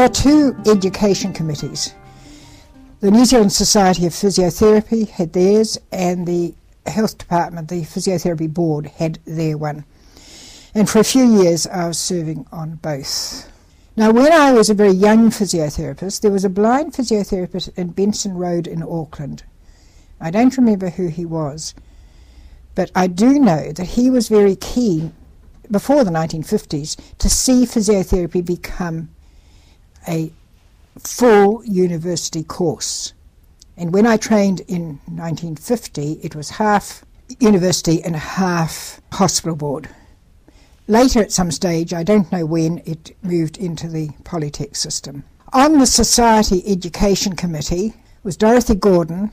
are two education committees. The New Zealand Society of Physiotherapy had theirs, and the Health Department, the Physiotherapy Board, had their one. And for a few years I was serving on both. Now, when I was a very young physiotherapist, there was a blind physiotherapist in Benson Road in Auckland. I don't remember who he was, but I do know that he was very keen, before the 1950s, to see physiotherapy become a full university course. And when I trained in 1950, it was half university and half hospital board. Later, at some stage, I don't know when, it moved into the Polytech system. On the Society Education Committee was Dorothy Gordon,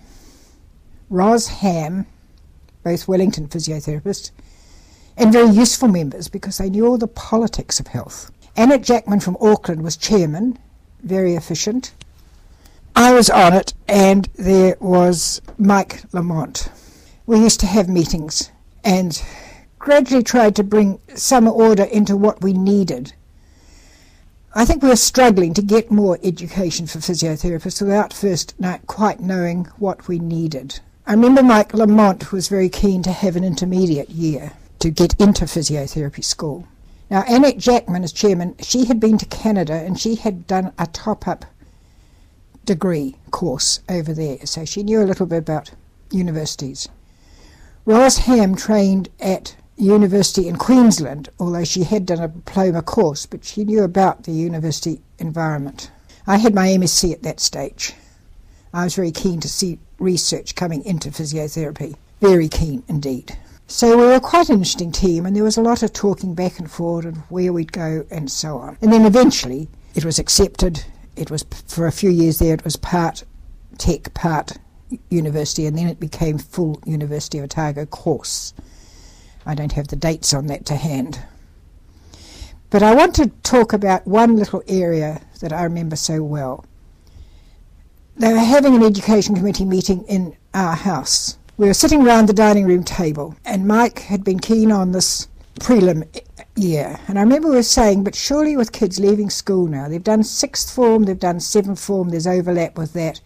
Ros Ham, both Wellington physiotherapists, and very useful members because they knew all the politics of health. Annette Jackman from Auckland was chairman, very efficient. I was on it, and there was Mike Lamont. We used to have meetings and gradually tried to bring some order into what we needed. I think we were struggling to get more education for physiotherapists without first quite knowing what we needed. I remember Mike Lamont was very keen to have an intermediate year to get into physiotherapy school. Now, Annette Jackman, as chairman, she had been to Canada and she had done a top-up degree course over there, so she knew a little bit about universities. Ros Ham trained at university in Queensland, although she had done a diploma course, but she knew about the university environment. I had my MSc at that stage. I was very keen to see research coming into physiotherapy, very keen indeed. So we were quite an interesting team, and there was a lot of talking back and forward and where we'd go and so on. And then eventually it was accepted. It was, for a few years there, it was part tech, part university, and then it became full University of Otago course. I don't have the dates on that to hand. But I want to talk about one little area that I remember so well. They were having an education committee meeting in our house. We were sitting round the dining room table, and Mike had been keen on this prelim year. And I remember we were saying, but surely with kids leaving school now, they've done sixth form, they've done seventh form, there's overlap with that,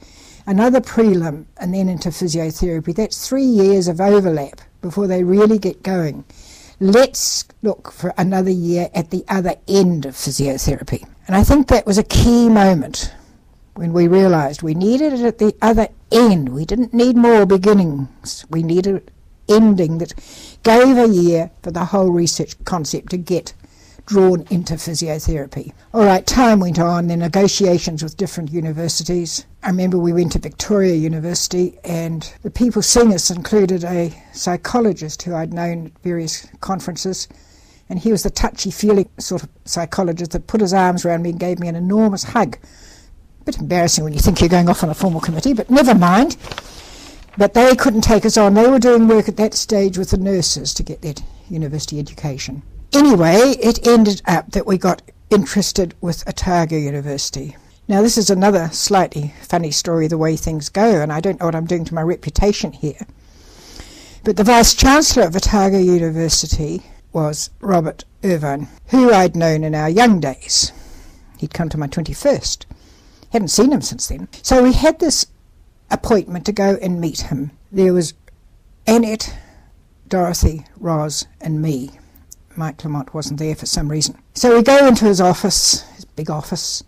another prelim, and then into physiotherapy. That's 3 years of overlap before they really get going. Let's look for another year at the other end of physiotherapy. And I think that was a key moment when we realised we needed it at the other end. We didn't need more beginnings. We needed an ending that gave a year for the whole research concept to get drawn into physiotherapy. All right, time went on, then negotiations with different universities. I remember we went to Victoria University, and the people seeing us included a psychologist who I'd known at various conferences, and he was the touchy-feely sort of psychologist that put his arms around me and gave me an enormous hug. A bit embarrassing when you think you're going off on a formal committee, but never mind. But they couldn't take us on. They were doing work at that stage with the nurses to get that university education. Anyway, it ended up that we got interested with Otago University. Now, this is another slightly funny story, the way things go, and I don't know what I'm doing to my reputation here. But the Vice-Chancellor of Otago University was Robert Irvine, who I'd known in our young days. He'd come to my 21st. Hadn't seen him since then. So we had this appointment to go and meet him. There was Annette, Dorothy, Ros, and me. Mike Lamont wasn't there for some reason. So we go into his office, his big office,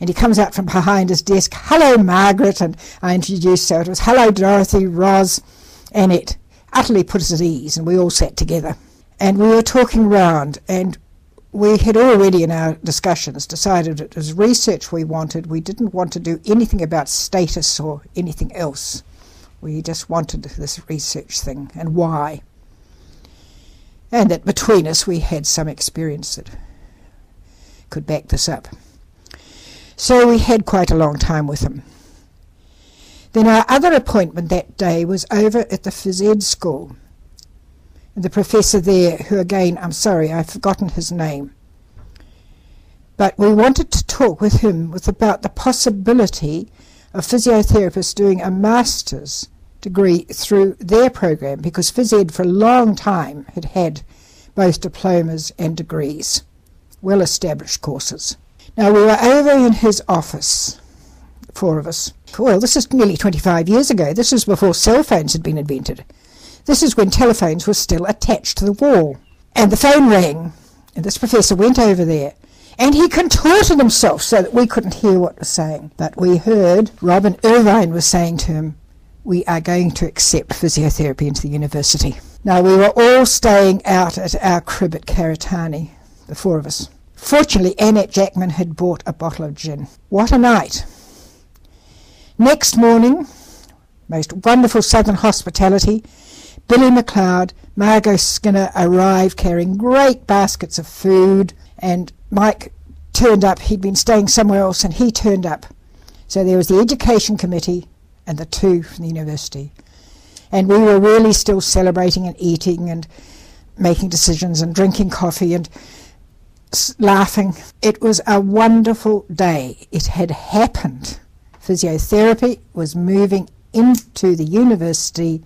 and he comes out from behind his desk. Hello, Margaret, and I introduced, so it was hello, Dorothy, Ros, Annette. Utterly put us at ease, and we all sat together. And we were talking round, and we had already in our discussions decided it was research we wanted. We didn't want to do anything about status or anything else. We just wanted this research thing, and why. And that between us we had some experience that could back this up. So we had quite a long time with him. Then our other appointment that day was over at the phys ed school. And the professor there, who again, I'm sorry, I've forgotten his name. But we wanted to talk with him about the possibility of physiotherapists doing a master's degree through their program, because phys ed for a long time had both diplomas and degrees, well-established courses. Now, we were over in his office, 4 of us. Well, this is nearly 25 years ago. This is before cell phones had been invented. This is when telephones were still attached to the wall. And the phone rang, and this professor went over there, and he contorted himself so that we couldn't hear what was saying. But we heard Robin Irvine was saying to him, "We are going to accept physiotherapy into the university." Now, we were all staying out at our crib at Karitani, the 4 of us. Fortunately, Annette Jackman had bought a bottle of gin. What a night. Next morning, most wonderful southern hospitality, Billy McLeod, Margot Skinner arrived carrying great baskets of food, and Mike turned up. He'd been staying somewhere else, and he turned up. So there was the education committee and the 2 from the university. And we were really still celebrating and eating and making decisions and drinking coffee and laughing. It was a wonderful day. It had happened. Physiotherapy was moving into the university.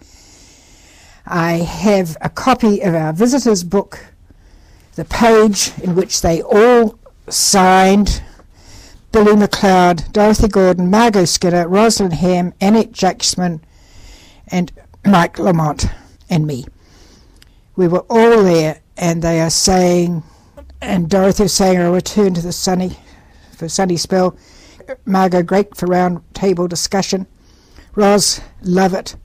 I have a copy of our visitors' book, the page in which they all signed: Billy McLeod, Dorothy Gordon, Margot Skinner, Rosalind Ham, Annette Jackman, and Mike Lamont, and me. We were all there, and they are saying, and Dorothy was saying, "I'll return to the sunny spell." Margot, great for round table discussion. Ros, love it.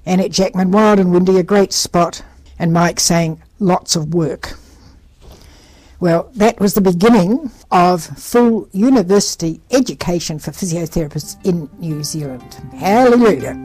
Annette Jackman, wild and windy, a great spot. And Mike saying, lots of work. Well, that was the beginning of full university education for physiotherapists in New Zealand. Hallelujah.